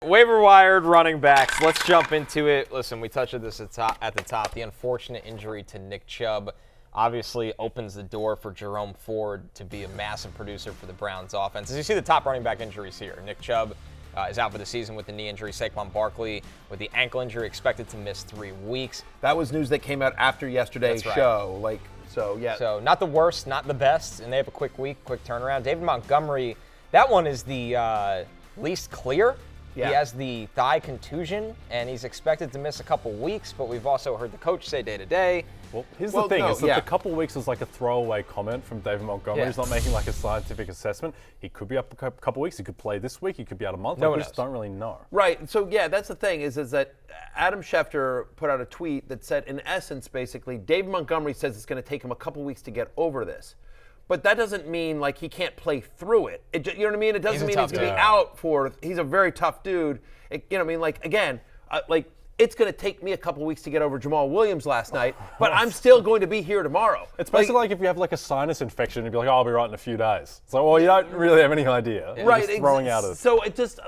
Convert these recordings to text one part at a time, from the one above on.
Waiver wired running backs. Let's jump into it. Listen, we touched on this at the top. The unfortunate injury to Nick Chubb obviously opens the door for Jerome Ford to be a massive producer for the Browns offense. As you see the top running back injuries here, Nick Chubb is out for the season with the knee injury. Saquon Barkley with the ankle injury expected to miss 3 weeks. That was news that came out after yesterday's show. So not the worst, not the best, and they have a quick turnaround. David Montgomery, that one is the least clear. Yeah. He has the thigh contusion, and he's expected to miss a couple weeks, but we've also heard the coach say day-to-day. Well, here's the thing, is that the couple weeks was like a throwaway comment from David Montgomery. He's not making like a scientific assessment. He could be up a couple weeks. He could play this week. He could be out a month. We just don't really know. Right. So, that's the thing is that Adam Schefter put out a tweet that said, in essence, basically, David Montgomery says it's going to take him a couple weeks to get over this. But that doesn't mean, like, he can't play through it. You know what I mean? It doesn't mean he's going to be out for – he's a very tough dude. You know what I mean? Like, again, it's going to take me a couple weeks to get over Jamal Williams last night, but I'm still going to be here tomorrow. It's basically like if you have, like, a sinus infection, you'd be like, I'll be right in a few days. It's like, well, you don't really have any idea. You're right. Just throwing out of. So it just,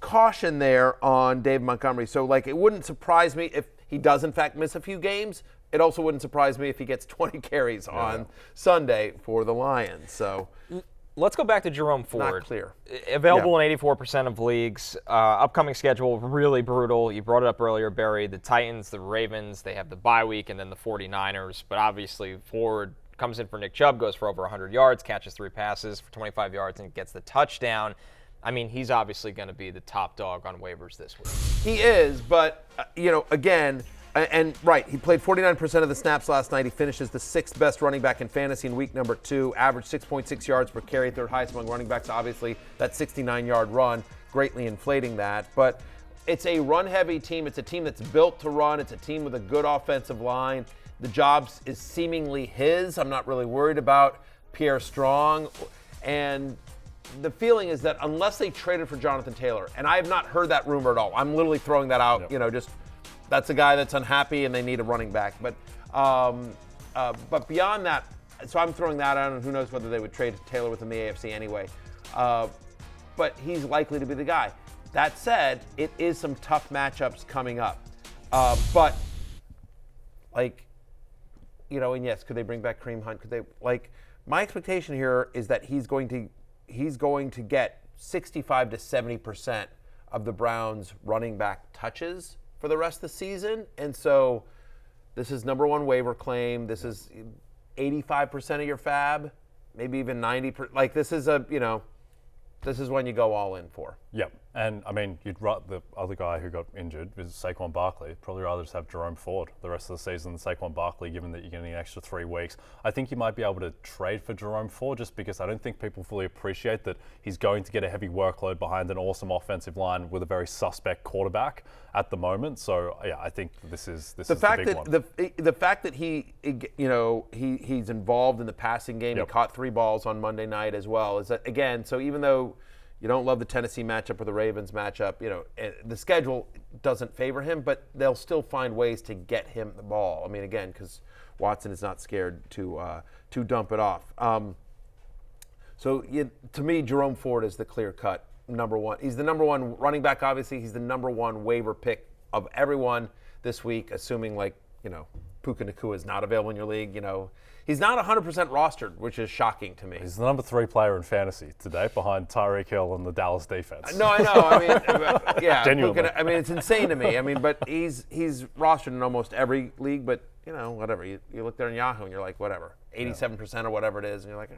caution there on Dave Montgomery. So, it wouldn't surprise me if he does, in fact, miss a few games. It also wouldn't surprise me if he gets 20 carries on Sunday for the Lions. So let's go back to Jerome Ford. Not clear. Available in 84% of leagues. Upcoming schedule, really brutal. You brought it up earlier, Barry. The Titans, the Ravens, they have the bye week, and then the 49ers. But obviously, Ford comes in for Nick Chubb, goes for over 100 yards, catches 3 passes for 25 yards, and gets the touchdown. I mean, he's obviously going to be the top dog on waivers this week. He is, but, again – and right, he played 49% of the snaps last night. He finishes the 6th best running back in fantasy in week number 2. Averaged 6.6 yards per carry, 3rd highest among running backs. Obviously, that 69-yard run greatly inflating that. But it's a run-heavy team. It's a team that's built to run. It's a team with a good offensive line. The job is seemingly his. I'm not really worried about Pierre Strong. And the feeling is that unless they traded for Jonathan Taylor, and I have not heard that rumor at all. I'm literally throwing that out, just – that's a guy that's unhappy and they need a running back. But beyond that, so I'm throwing that out, and who knows whether they would trade Taylor within the AFC anyway. But he's likely to be the guy. That said, it is some tough matchups coming up. And yes, could they bring back Kareem Hunt? Could they my expectation here is that he's going to get 65 to 70% of the Browns running back touches for the rest of the season. And so this is number one waiver claim. This is 85% of your fab, maybe even 90%. This is this is when you go all in for. Yep. And, I mean, the other guy who got injured is Saquon Barkley. Probably rather just have Jerome Ford the rest of the season than Saquon Barkley, given that you're getting an extra 3 weeks. I think you might be able to trade for Jerome Ford just because I don't think people fully appreciate that he's going to get a heavy workload behind an awesome offensive line with a very suspect quarterback at the moment. So, I think this is the big one. The fact that he's involved in the passing game, He caught 3 balls on Monday night as well, is that, again, so even though you don't love the Tennessee matchup or the Ravens matchup, the schedule doesn't favor him, but they'll still find ways to get him the ball. I mean, again, because Watson is not scared to dump it off. To me, Jerome Ford is the clear-cut number one. He's the number one running back, obviously. He's the number one waiver pick of everyone this week, assuming, Puka Nacua is not available in your league. He's not 100% rostered, which is shocking to me. He's the number 3 player in fantasy today, behind Tyreek Hill and the Dallas defense. No, I know. I mean, Genuinely. It's insane to me. I mean, but he's rostered in almost every league. But whatever. You look there in Yahoo and you're like, whatever, 87% or whatever it is, and you're like,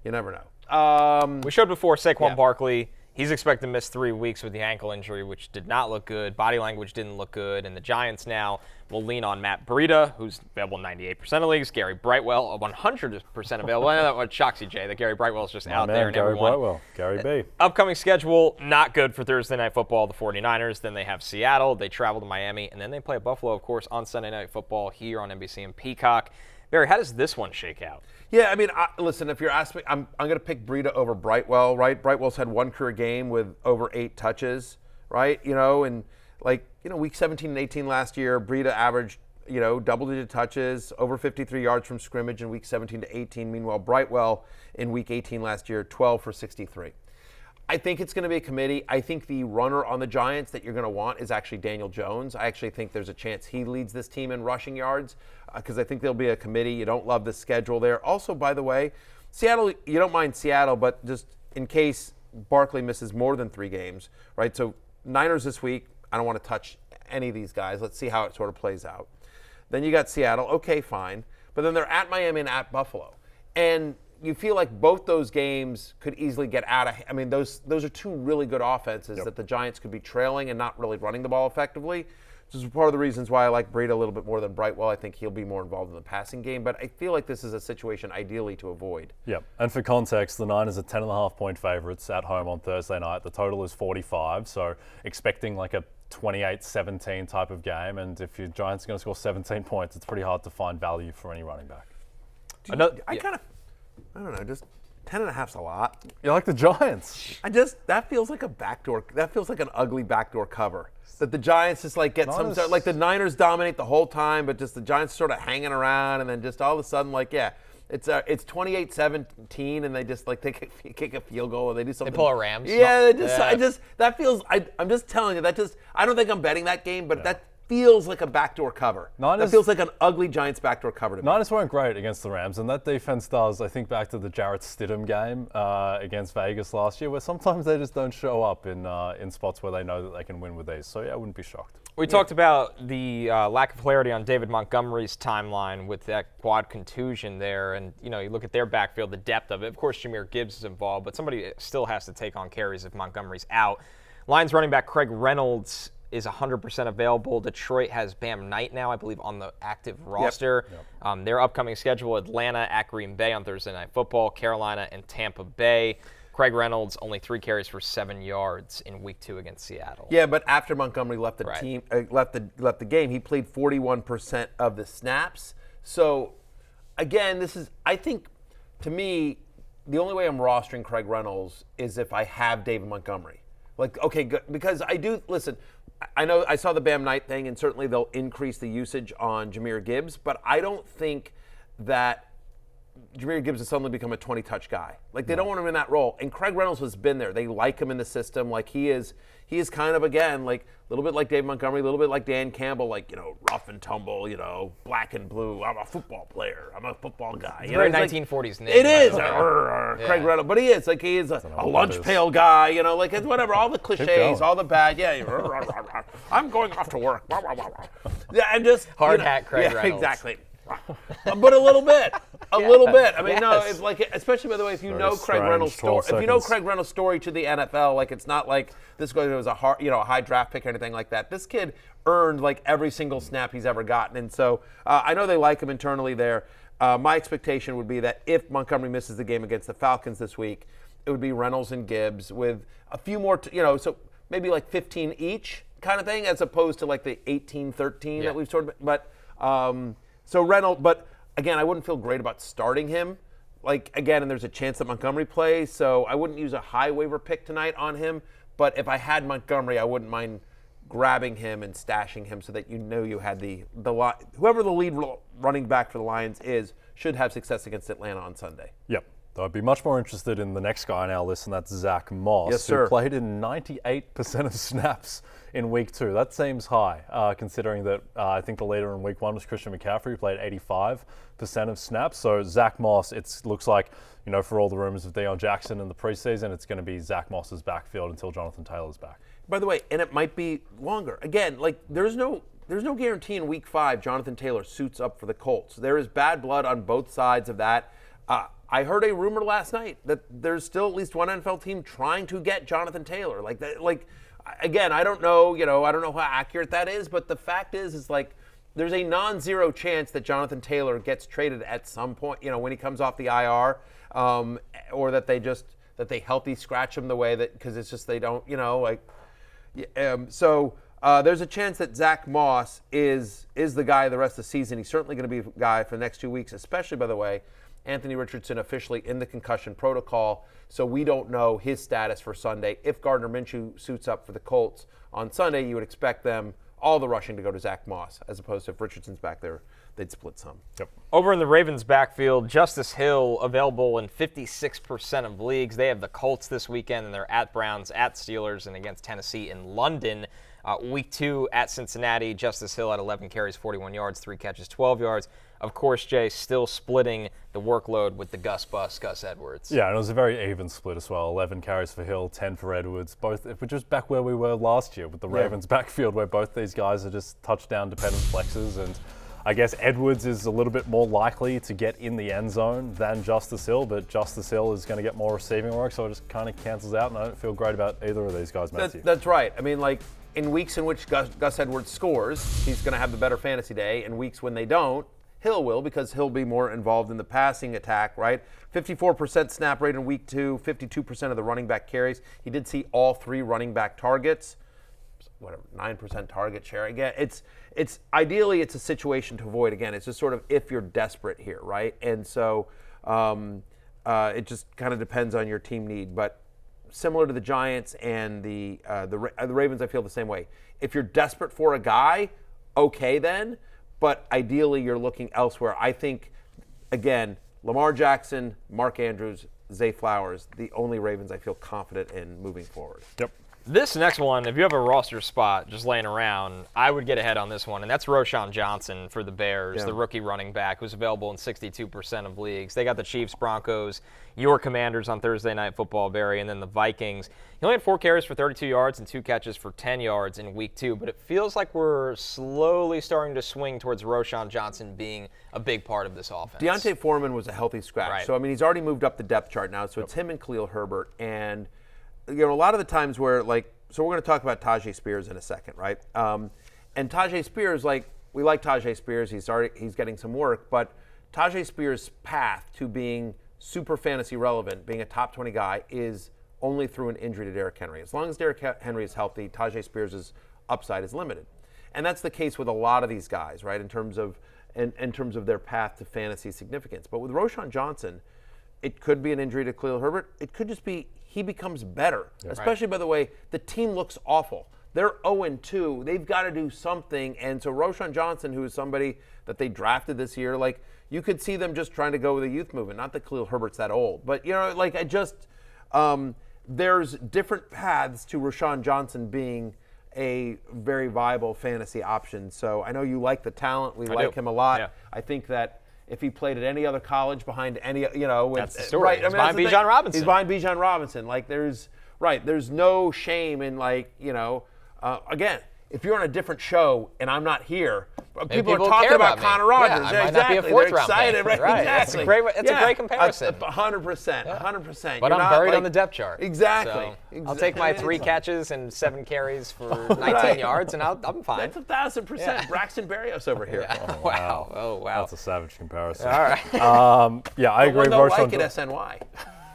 you never know. We showed before Saquon Barkley. He's expected to miss 3 weeks with the ankle injury, which did not look good. Body language didn't look good. And the Giants now will lean on Matt Breida, who's available in 98% of leagues. Gary Brightwell, 100% available. I know that one shocks you, Jay, that Gary Brightwell's just out there. And Gary everyone. Brightwell, Gary B. Upcoming schedule, not good for Thursday Night Football, the 49ers. Then they have Seattle. They travel to Miami. And then they play Buffalo, of course, on Sunday Night Football here on NBC and Peacock. Barry, how does this one shake out? Yeah, I mean, listen, if you're asking me, I'm going to pick Breida over Brightwell, right? Brightwell's had 1 career game with over 8 touches, right? Week 17 and 18 last year, Breida averaged, double-digit touches, over 53 yards from scrimmage in week 17 to 18. Meanwhile, Brightwell in week 18 last year, 12 for 63. I think it's going to be a committee. I think the runner on the Giants that you're going to want is actually Daniel Jones. I actually think there's a chance he leads this team in rushing yards because I think there'll be a committee. You don't love the schedule there. Also, by the way, Seattle, you don't mind Seattle, but just in case Barkley misses more than 3 games, right? So Niners this week, I don't want to touch any of these guys. Let's see how it sort of plays out. Then you got Seattle. Okay, fine. But then they're at Miami and at Buffalo. And you feel like both those games could easily get out of – I mean, those are 2 really good offenses that the Giants could be trailing and not really running the ball effectively. This is part of the reasons why I like Breida a little bit more than Brightwell. I think he'll be more involved in the passing game. But I feel like this is a situation ideally to avoid. Yep. And for context, the Niners are 10.5-point favorites at home on Thursday night. The total is 45, so expecting like a 28-17 type of game. And if your Giants are going to score 17 points, it's pretty hard to find value for any running back. I don't know, just 10.5's a lot. You like the Giants? That feels like a backdoor. That feels like an ugly backdoor cover. That the Giants just like get some sort, like the Niners dominate the whole time, but just the Giants sort of hanging around, and then just all of a sudden, like, it's 28-17, and they just like kick a field goal, and they do something. They pull a Rams. Yeah, that feels. I'm just telling you I don't think I'm betting that game, but that feels like a backdoor cover. That feels like an ugly Giants backdoor cover to me. Niners weren't great against the Rams, and that defense does, I think, back to the Jarrett Stidham game against Vegas last year, where sometimes they just don't show up in spots where they know that they can win with these. So, yeah, I wouldn't be shocked. We talked about the lack of clarity on David Montgomery's timeline with that quad contusion there, and, you look at their backfield, the depth of it. Of course, Jahmyr Gibbs is involved, but somebody still has to take on carries if Montgomery's out. Lions running back Craig Reynolds is 100% available. Detroit has Bam Knight now, I believe, on the active roster. Yep. Their upcoming schedule, Atlanta at Green Bay on Thursday Night Football, Carolina and Tampa Bay. Craig Reynolds, only 3 carries for 7 yards in Week 2 against Seattle. Yeah, but after Montgomery left the team, left the game, he played 41% of the snaps. So, again, I think, to me, the only way I'm rostering Craig Reynolds is if I have David Montgomery. Like, okay, good, because I know I saw the Bam Knight thing, and certainly they'll increase the usage on Jahmyr Gibbs, but I don't think that Jahmyr Gibbs has suddenly become a 20-touch guy. Like, they don't want him in that role. And Craig Reynolds has been there. They like him in the system. Like, he is kind of, again, like a little bit like Dave Montgomery, a little bit like Dan Campbell, like, rough and tumble, black and blue. I'm a football player. I'm a football guy. It's very 1940s name. It is. Craig Reynolds. But he is. Like, he is a lunch pail guy, like, it's whatever. All the cliches, all the bad. Yeah. I'm going off to work. Yeah, and just. Hard hat Craig Reynolds. Exactly. But a little bit. A little bit. I mean, no, it's like, especially, by the way, if you know Craig Reynolds' story, to the NFL, like, it's not like this guy was a high draft pick or anything like that. This kid earned like every single snap he's ever gotten, and so I know they like him internally there. My expectation would be that if Montgomery misses the game against the Falcons this week, it would be Reynolds and Gibbs with a few more, so maybe like 15 each kind of thing, as opposed to like the 18-13 that we've sort of. But so Reynolds, but again, I wouldn't feel great about starting him. Like, again, and there's a chance that Montgomery plays, so I wouldn't use a high waiver pick tonight on him. But if I had Montgomery, I wouldn't mind grabbing him and stashing him so that you had the whoever the lead running back for the Lions should have success against Atlanta on Sunday. Yep. I'd be much more interested in the next guy on our list, and that's Zach Moss, who played in 98% of snaps in Week 2. That seems high, considering that I think the leader in Week 1 was Christian McCaffrey, who played 85% of snaps. So Zach Moss, it looks like, for all the rumors of Deion Jackson in the preseason, it's going to be Zach Moss's backfield until Jonathan Taylor's back. By the way, and it might be longer. Again, like, there's no guarantee in Week 5 Jonathan Taylor suits up for the Colts. There is bad blood on both sides of that. I heard a rumor last night that there's still at least one NFL team trying to get Jonathan Taylor. Again, I don't know, I don't know how accurate that is, but the fact is like there's a non-zero chance that Jonathan Taylor gets traded at some point, when he comes off the IR, or that they healthy scratch him the way that, because it's just they don't, so there's a chance that Zach Moss is the guy the rest of the season. He's certainly going to be a guy for the next 2 weeks, especially, by the way, Anthony Richardson officially in the concussion protocol, so we don't know his status for Sunday. If Gardner Minshew suits up for the Colts on Sunday, you would expect them all the rushing to go to Zach Moss, as opposed to if Richardson's back there, they'd split some. Yep. Over in the Ravens' backfield, Justice Hill available in 56% of leagues. They have the Colts this weekend, and they're at Browns, at Steelers, and against Tennessee in London. Week 2 at Cincinnati, Justice Hill had 11 carries, 41 yards, 3 catches, 12 yards. Of course, Jay still splitting the workload with the Gus Edwards. Yeah, and it was a very even split as well. 11 carries for Hill, 10 for Edwards. Both, which was back where we were last year with the Ravens backfield, where both these guys are just touchdown-dependent flexes. And I guess Edwards is a little bit more likely to get in the end zone than Justice Hill, but Justice Hill is going to get more receiving work, so it just kind of cancels out, and I don't feel great about either of these guys, Matthew. That's right. I mean, like, in weeks in which Gus Edwards scores, he's going to have the better fantasy day. In weeks when they don't, Hill will, because he'll be more involved in the passing attack, right? 54% snap rate in week 2, 52% of the running back carries. He did see all 3 running back targets, whatever, 9% target share. Again, it's ideally it's a situation to avoid. Again, it's just sort of if you're desperate here, right? And so it just kind of depends on your team need. But similar to the Giants and the Ravens, I feel the same way. If you're desperate for a guy, okay then. But ideally, you're looking elsewhere. I think, again, Lamar Jackson, Mark Andrews, Zay Flowers, the only Ravens I feel confident in moving forward. Yep. This next one, if you have a roster spot just laying around, I would get ahead on this one, and that's Roschon Johnson for the Bears, the rookie running back who's available in 62% of leagues. They got the Chiefs, Broncos, your Commanders on Thursday Night Football, Barry, and then the Vikings. He only had 4 carries for 32 yards and 2 catches for 10 yards in week 2, but it feels like we're slowly starting to swing towards Roschon Johnson being a big part of this offense. Deontay Foreman was a healthy scratch. Right. So, I mean, he's already moved up the depth chart now, so it's him and Khalil Herbert. And you know, a lot of the times where, like, so we're going to talk about Tyjae Spears in a second, right? And Tyjae Spears, like, we like Tyjae Spears. He's getting some work, but Tyjae Spears' path to being super fantasy relevant, being a top 20 guy, is only through an injury to Derrick Henry. As long as Derrick Henry is healthy, Tyjae Spears' upside is limited. And that's the case with a lot of these guys, right, in terms of their path to fantasy significance. But with Roschon Johnson, it could be an injury to Khalil Herbert. It could just be he becomes better, especially, by the way, the team looks awful. They're 0-2. They've got to do something. And so Roschon Johnson, who is somebody that they drafted this year, like, you could see them just trying to go with a youth movement. Not that Khalil Herbert's that old. But, you know, like, there's different paths to Roschon Johnson being a very viable fantasy option. So I know you like the talent. We like him a lot. Yeah. I think that if he played at any other college behind any, you know, that's the story. right? He's behind Bijan Robinson. He's behind Bijan Robinson. Like, there's no shame in, like, you know, again, if you're on a different show and I'm not here, people are talking about Connor Rogers. Yeah, I might exactly. not be a fourth They're excited, round pick. right? Exactly. It's a great comparison. 100%. 100%. But I'm buried on the depth chart. Exactly. So I'll take my 3 catches and 7 carries for 19 yards, and I'm fine. That's 1,000%. Braxton Berrios over here. Yeah. Oh, wow. Oh, wow. That's a savage comparison. All right. Yeah, I agree. Don't Roschon like it, SNY.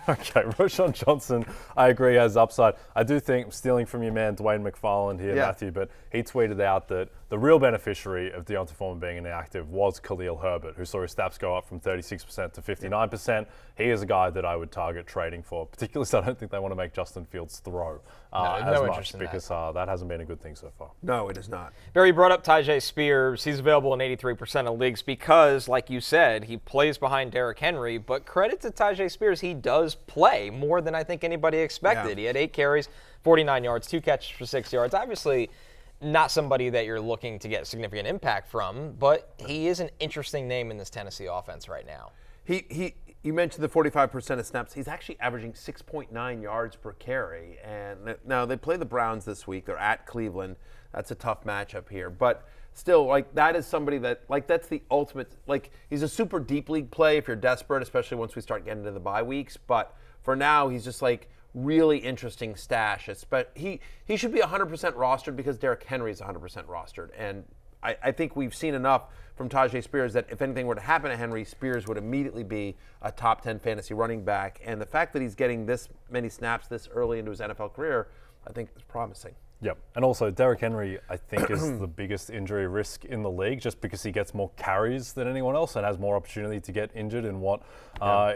Okay, Roschon Johnson, I agree, has upside. I do think, stealing from your man Dwayne McFarland here, Matthew, but he tweeted out that the real beneficiary of Deontay Foreman being inactive was Khalil Herbert, who saw his stats go up from 36% to 59%. He is a guy that I would target trading for, particularly since I don't think they want to make Justin Fields throw as much, because that hasn't been a good thing so far. No, it is not. Barry brought up Tyjae Spears. He's available in 83% of leagues because, like you said, he plays behind Derrick Henry. But credit to Tyjae Spears, he does play more than I think anybody expected. Yeah. He had 8 carries, 49 yards, 2 catches for 6 yards. Obviously, not somebody that you're looking to get significant impact from, but he is an interesting name in this Tennessee offense right now. You mentioned the 45% of snaps. He's actually averaging 6.9 yards per carry. And now they play the Browns this week. They're at Cleveland. That's a tough matchup here. But still, like, that is somebody that, like, that's the ultimate, like, he's a super deep league play if you're desperate, especially once we start getting into the bye weeks. But for now, he's just, like, really interesting stash. He should be 100% rostered because Derrick Henry is 100% rostered. And I think we've seen enough from Tyjae Spears that if anything were to happen to Henry, Spears would immediately be a top 10 fantasy running back. And the fact that he's getting this many snaps this early into his NFL career, I think is promising. Yep. And also, Derrick Henry, I think, is the biggest injury risk in the league just because he gets more carries than anyone else and has more opportunity to get injured in what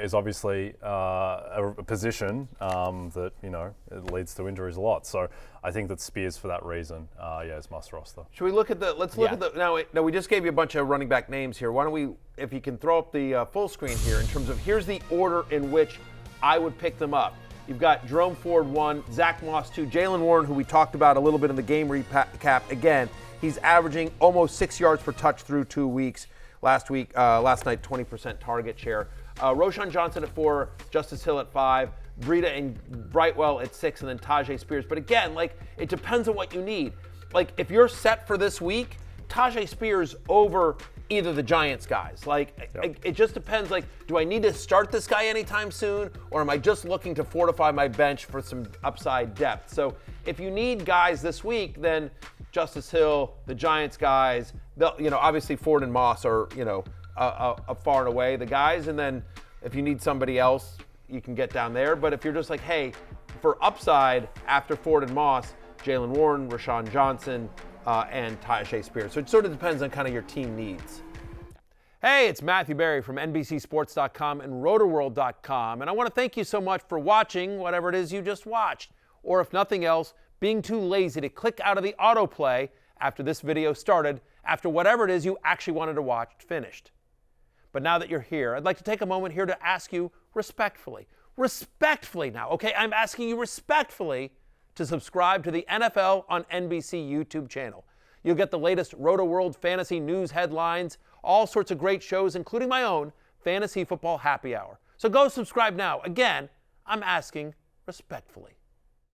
is obviously a position that, it leads to injuries a lot. So I think that Spears, for that reason, is must roster. Should we look at let's look at now we just gave you a bunch of running back names here. Why don't we, if you can throw up the full screen here in terms of here's the order in which I would pick them up. You've got Jerome Ford 1, Zach Moss 2, Jaylen Warren, who we talked about a little bit in the game recap. Again, he's averaging almost 6 yards per touch through 2 weeks. Last night, 20% target share. Roschon Johnson at 4, Justice Hill at 5, Breida and Brightwell at 6, and then Tyjae Spears. But again, it depends on what you need. If you're set for this week, Tyjae Spears over either the Giants guys. It just depends. Do I need to start this guy anytime soon, or am I just looking to fortify my bench for some upside depth? So if you need guys this week, then Justice Hill, the Giants guys, obviously Ford and Moss are, far and away the guys. And then if you need somebody else, you can get down there. But if you're just hey, for upside after Ford and Moss, Jaylen Warren, Roschon Johnson, and Tyjae Spears. So it sort of depends on kind of your team needs. Hey, it's Matthew Berry from NBCSports.com and Rotoworld.com, and I want to thank you so much for watching whatever it is you just watched, or if nothing else, being too lazy to click out of the autoplay after this video started, after whatever it is you actually wanted to watch finished. But now that you're here, I'd like to take a moment here to ask you respectfully now, okay? I'm asking you respectfully to subscribe to the NFL on NBC YouTube channel. You'll get the latest Roto-World fantasy news headlines, all sorts of great shows, including my own Fantasy Football Happy Hour. So go subscribe now. Again, I'm asking respectfully.